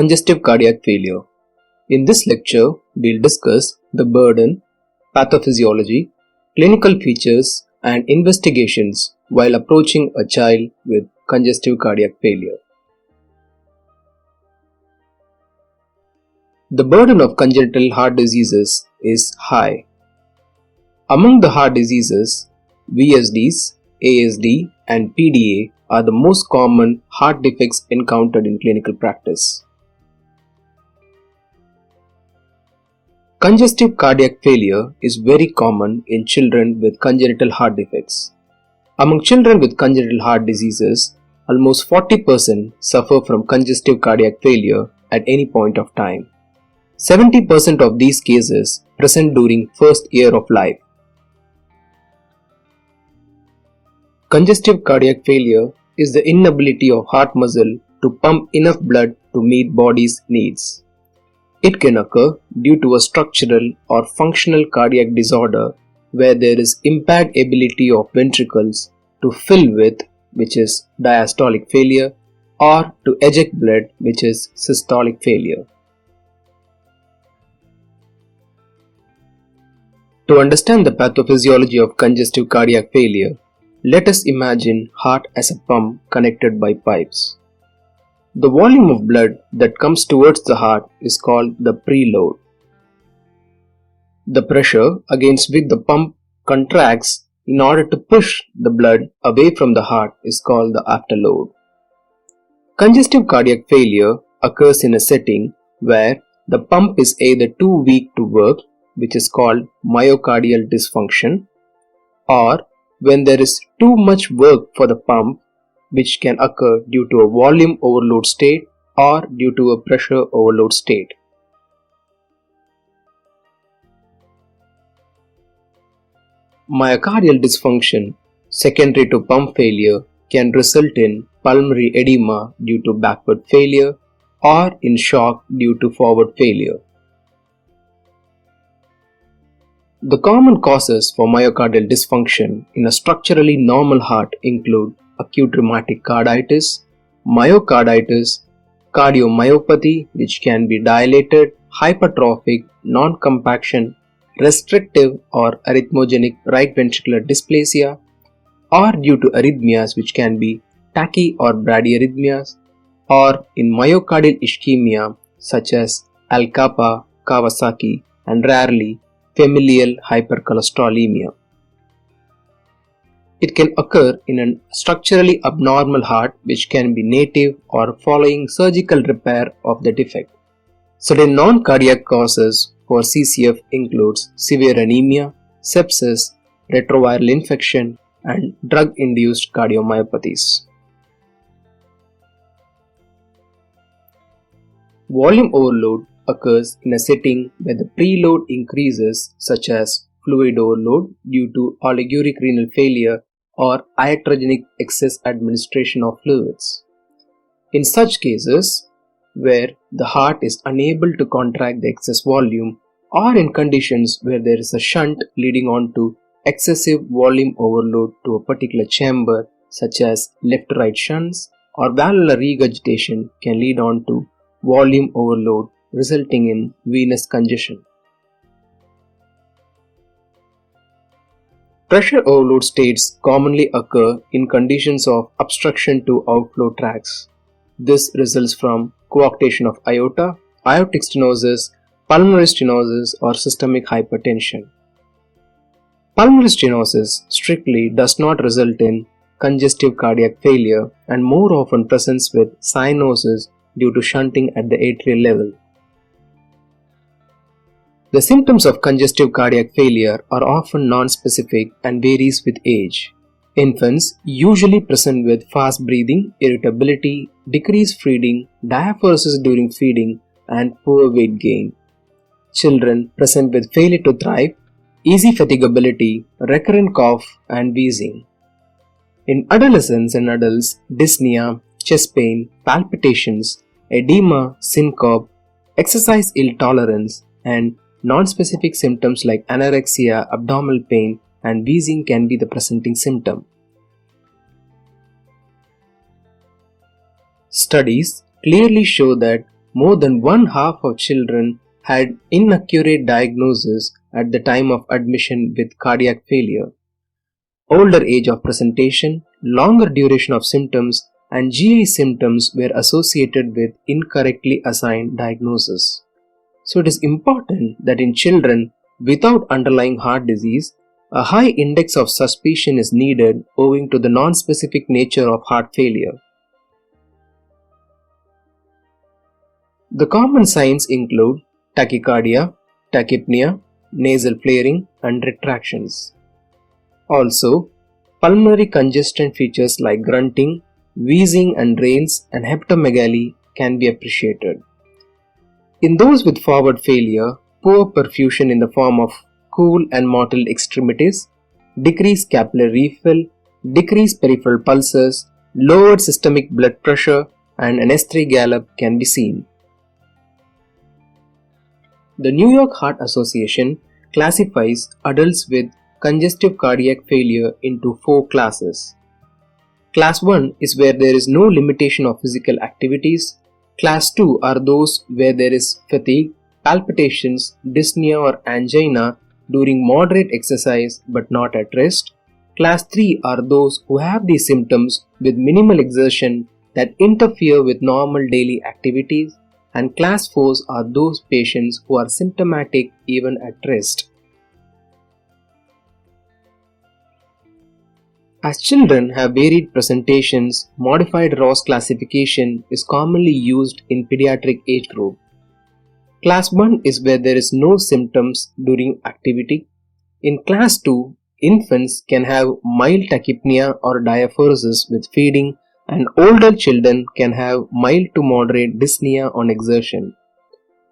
Congestive cardiac failure. In this lecture, we'll discuss the burden, pathophysiology, clinical features, and investigations while approaching a child with congestive cardiac failure. The burden of congenital heart diseases is high. Among the heart diseases, VSDs, ASD, and PDA are the most common heart defects encountered in clinical practice. Congestive cardiac failure is very common in children with congenital heart defects. Among children with congenital heart diseases, almost 40% suffer from congestive cardiac failure at any point of time. 70% of these cases present during first year of life. Congestive cardiac failure is the inability of heart muscle to pump enough blood to meet body's needs. It can occur due to a structural or functional cardiac disorder where there is impaired ability of ventricles to fill with, which is diastolic failure, or to eject blood, which is systolic failure. To understand the pathophysiology of congestive cardiac failure, let us imagine heart as a pump connected by pipes. The volume of blood that comes towards the heart is called the preload. The pressure against which the pump contracts in order to push the blood away from the heart is called the afterload. Congestive cardiac failure occurs in a setting where the pump is either too weak to work, which is called myocardial dysfunction, or when there is too much work for the pump, which can occur due to a volume overload state or due to a pressure overload state. Myocardial dysfunction secondary to pump failure can result in pulmonary edema due to backward failure or in shock due to forward failure. The common causes for myocardial dysfunction in a structurally normal heart include acute rheumatic carditis, myocarditis, cardiomyopathy which can be dilated, hypertrophic, non-compaction, restrictive or arrhythmogenic right ventricular dysplasia, or due to arrhythmias which can be tachy or bradyarrhythmias, or in myocardial ischemia such as Al-Kappa, Kawasaki, and rarely familial hypercholesterolemia. It can occur in a structurally abnormal heart which can be native or following surgical repair of the defect. Certain non-cardiac causes for CCF includes severe anemia, sepsis, retroviral infection, and drug-induced cardiomyopathies. Volume overload occurs in a setting where the preload increases, such as fluid overload due to oliguric renal failure or iatrogenic excess administration of fluids. In such cases, where the heart is unable to contract the excess volume, or in conditions where there is a shunt leading on to excessive volume overload to a particular chamber, such as left-right shunts, or valvular regurgitation can lead on to volume overload resulting in venous congestion. Pressure overload states commonly occur in conditions of obstruction to outflow tracts. This results from coarctation of aorta, aortic stenosis, pulmonary stenosis, or systemic hypertension. Pulmonary stenosis strictly does not result in congestive cardiac failure and more often presents with cyanosis due to shunting at the atrial level. The symptoms of congestive cardiac failure are often non-specific and varies with age. Infants usually present with fast breathing, irritability, decreased feeding, diaphoresis during feeding, and poor weight gain. Children present with failure to thrive, easy fatigability, recurrent cough, and wheezing. In adolescents and adults, dyspnea, chest pain, palpitations, edema, syncope, exercise intolerance, and non-specific symptoms like anorexia, abdominal pain, and wheezing can be the presenting symptom. Studies clearly show that more than one half of children had inaccurate diagnosis at the time of admission with cardiac failure. Older age of presentation, longer duration of symptoms, and GI symptoms were associated with incorrectly assigned diagnosis. So it is important that in children without underlying heart disease, a high index of suspicion is needed owing to the non-specific nature of heart failure. The common signs include tachycardia, tachypnea, nasal flaring, and retractions. Also, pulmonary congestion features like grunting, wheezing and rales, and hepatomegaly can be appreciated. In those with forward failure, poor perfusion in the form of cool and mottled extremities, decreased capillary refill, decreased peripheral pulses, lowered systemic blood pressure, and an S3 gallop can be seen. The New York Heart Association classifies adults with congestive cardiac failure into 4 classes. Class 1 is where there is no limitation of physical activities. Class 2 are those where there is fatigue, palpitations, dyspnea or angina during moderate exercise but not at rest. Class 3 are those who have these symptoms with minimal exertion that interfere with normal daily activities, and Class 4s are those patients who are symptomatic even at rest. As children have varied presentations, modified Ross classification is commonly used in pediatric age group. Class 1 is where there is no symptoms during activity. In Class 2, infants can have mild tachypnea or diaphoresis with feeding, and older children can have mild to moderate dyspnea on exertion.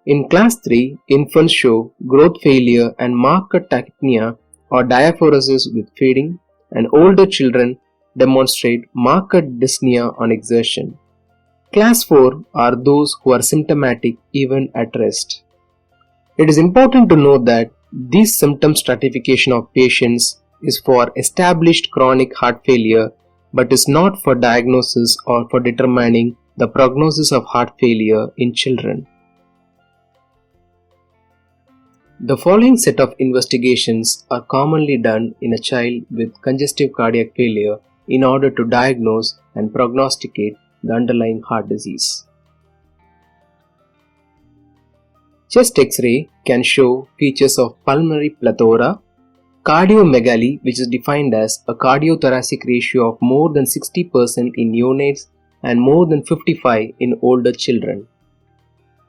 In Class 3, infants show growth failure and marked tachypnea or diaphoresis with feeding, and older children demonstrate marked dyspnea on exertion. Class 4 are those who are symptomatic even at rest. It is important to note that this symptom stratification of patients is for established chronic heart failure but is not for diagnosis or for determining the prognosis of heart failure in children. The following set of investigations are commonly done in a child with congestive cardiac failure in order to diagnose and prognosticate the underlying heart disease. Chest X-ray can show features of pulmonary plethora, cardiomegaly, which is defined as a cardiothoracic ratio of more than 60% in neonates and more than 55% in older children.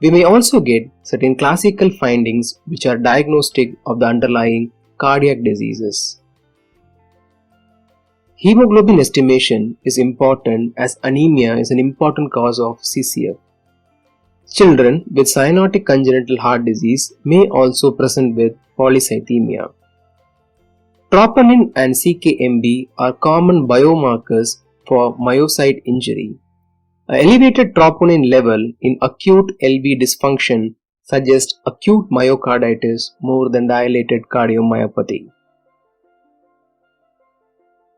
We may also get certain classical findings which are diagnostic of the underlying cardiac diseases. Hemoglobin estimation is important as anemia is an important cause of CCF. Children with cyanotic congenital heart disease may also present with polycythemia. Troponin and CKMB are common biomarkers for myocyte injury. An elevated troponin level in acute LV dysfunction suggests acute myocarditis more than dilated cardiomyopathy.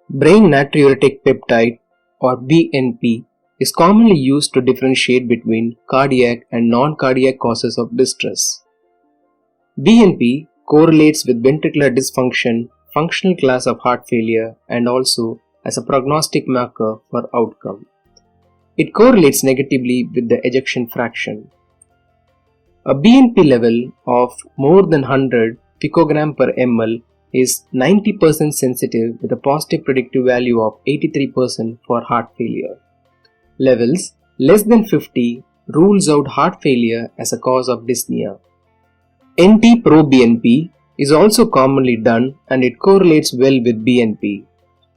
Brain natriuretic peptide or BNP is commonly used to differentiate between cardiac and non-cardiac causes of distress. BNP correlates with ventricular dysfunction, functional class of heart failure, and also as a prognostic marker for outcome. It correlates negatively with the ejection fraction. A BNP level of more than 100 picogram per ml is 90% sensitive with a positive predictive value of 83% for heart failure. Levels less than 50 rules out heart failure as a cause of dyspnea. NT-proBNP is also commonly done and it correlates well with BNP.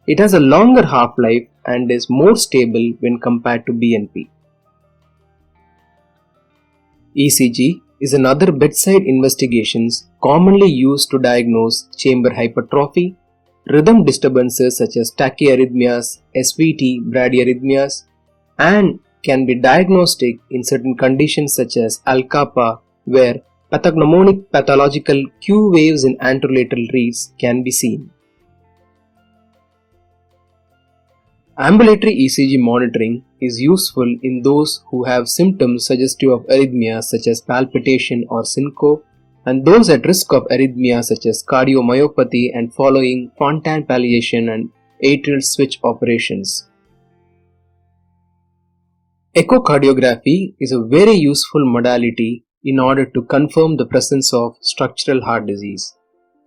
It has a longer half-life and is more stable when compared to BNP. ECG is another bedside investigations commonly used to diagnose chamber hypertrophy, rhythm disturbances such as tachyarrhythmias, SVT, bradyarrhythmias, and can be diagnostic in certain conditions such as Al-Kappa, where pathognomonic pathological Q waves in anterolateral reeds can be seen. Ambulatory ECG monitoring is useful in those who have symptoms suggestive of arrhythmia such as palpitation or syncope, and those at risk of arrhythmia such as cardiomyopathy and following Fontan palliation and atrial switch operations. Echocardiography is a very useful modality in order to confirm the presence of structural heart disease.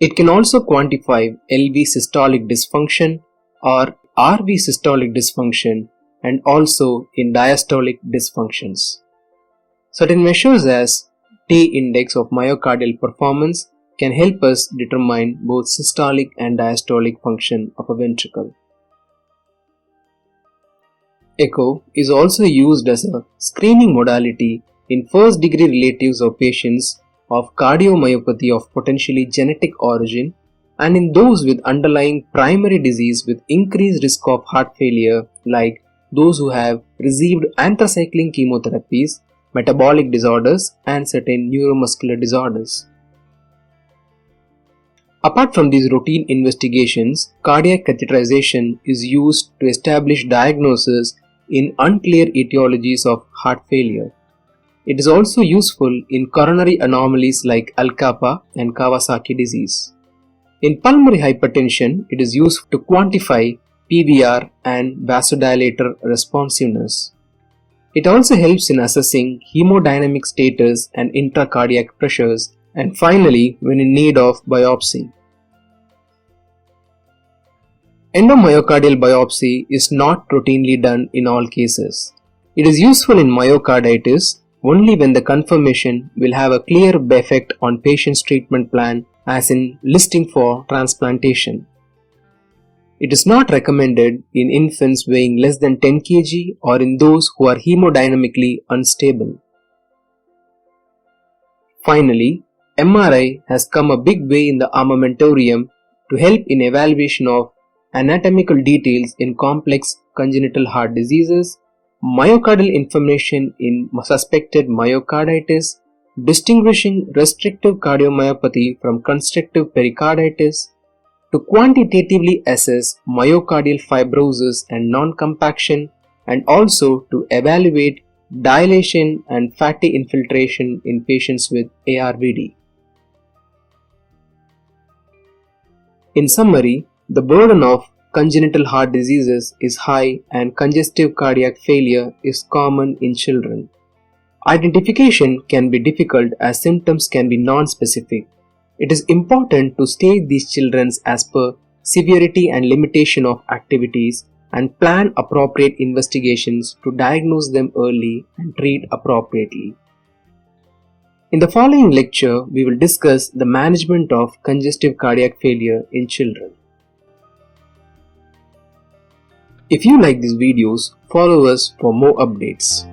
It can also quantify LV systolic dysfunction or RV systolic dysfunction and also in diastolic dysfunctions. Certain measures as T index of myocardial performance can help us determine both systolic and diastolic function of a ventricle. Echo is also used as a screening modality in first degree relatives of patients of cardiomyopathy of potentially genetic origin and in those with underlying primary disease with increased risk of heart failure like those who have received anthracycline chemotherapies, metabolic disorders and certain neuromuscular disorders. Apart from these routine investigations, cardiac catheterization is used to establish diagnosis in unclear etiologies of heart failure. It is also useful in coronary anomalies like Al-Kappa and Kawasaki disease. In pulmonary hypertension, it is used to quantify PVR and vasodilator responsiveness. It also helps in assessing hemodynamic status and intracardiac pressures, and finally when in need of biopsy. Endomyocardial biopsy is not routinely done in all cases. It is useful in myocarditis only when the confirmation will have a clear effect on patient's treatment plan, as in listing for transplantation. It is not recommended in infants weighing less than 10 kg or in those who are hemodynamically unstable. Finally, MRI has come a big way in the armamentarium to help in evaluation of anatomical details in complex congenital heart diseases, myocardial information in suspected myocarditis, distinguishing restrictive cardiomyopathy from constrictive pericarditis, to quantitatively assess myocardial fibrosis and non-compaction, and also to evaluate dilation and fatty infiltration in patients with ARVD. In summary, the burden of congenital heart diseases is high and congestive cardiac failure is common in children. Identification can be difficult as symptoms can be non-specific. It is important to stage these children as per severity and limitation of activities and plan appropriate investigations to diagnose them early and treat appropriately. In the following lecture, we will discuss the management of congestive cardiac failure in children. If you like these videos, follow us for more updates.